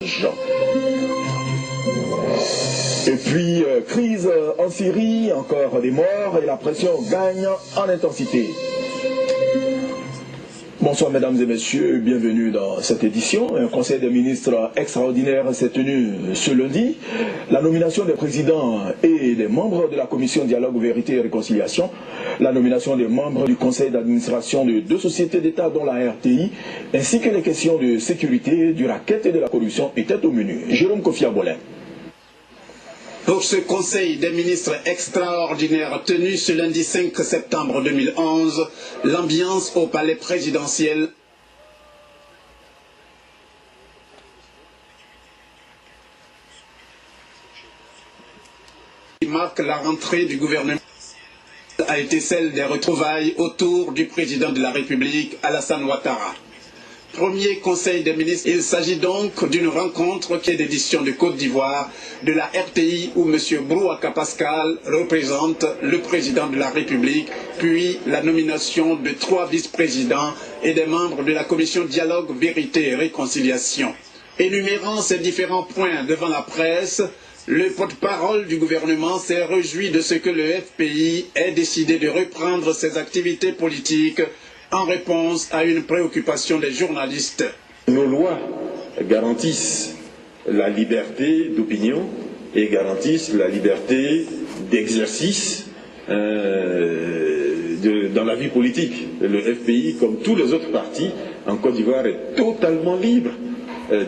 Et puis, crise en Syrie, encore des morts et la pression gagne en intensité. Bonsoir mesdames et messieurs, bienvenue dans cette édition. Un conseil des ministres extraordinaire s'est tenu ce lundi. La nomination des présidents et des membres de la commission Dialogue, Vérité et Réconciliation, la nomination des membres du conseil d'administration de deux sociétés d'État dont la RTI, ainsi que les questions de sécurité, du racket et de la corruption étaient au menu. Jérôme Kofi Abolin. Pour ce conseil des ministres extraordinaire tenu ce lundi 5 septembre 2011, l'ambiance au palais présidentiel qui marque la rentrée du gouvernement a été celle des retrouvailles autour du président de la République, Alassane Ouattara. Premier conseil des ministres, il s'agit donc d'une rencontre qui est d'édition de Côte d'Ivoire de la RTI où M. Brouaka Pascal représente le président de la République, puis la nomination de 3 vice-présidents et des membres de la commission Dialogue, Vérité et Réconciliation. Énumérant ces différents points devant la presse, le porte-parole du gouvernement s'est réjoui de ce que le FPI ait décidé de reprendre ses activités politiques en réponse à une préoccupation des journalistes. Nos lois garantissent la liberté d'opinion et garantissent la liberté d'exercice dans la vie politique. Le FPI, comme tous les autres partis en Côte d'Ivoire, est totalement libre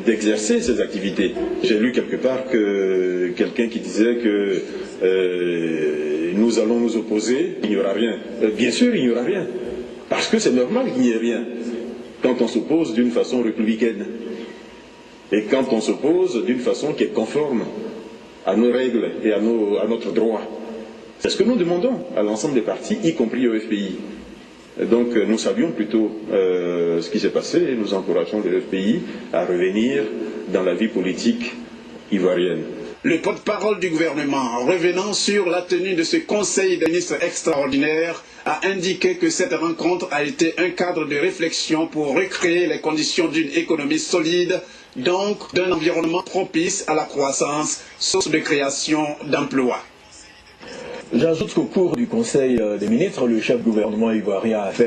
d'exercer ses activités. J'ai lu quelque part que quelqu'un qui disait que nous allons nous opposer, il n'y aura rien. Bien sûr, il n'y aura rien. Parce que c'est normal qu'il n'y ait rien quand on s'oppose d'une façon républicaine et quand on s'oppose d'une façon qui est conforme à nos règles et à notre droit. C'est ce que nous demandons à l'ensemble des partis, y compris au FPI. Donc nous savions plutôt ce qui s'est passé et nous encourageons le FPI à revenir dans la vie politique ivoirienne. Le porte-parole du gouvernement, revenant sur la tenue de ce conseil des ministres extraordinaire, a indiqué que cette rencontre a été un cadre de réflexion pour recréer les conditions d'une économie solide, donc d'un environnement propice à la croissance, source de création d'emplois. J'ajoute qu'au cours du conseil des ministres, le chef du gouvernement ivoirien a fait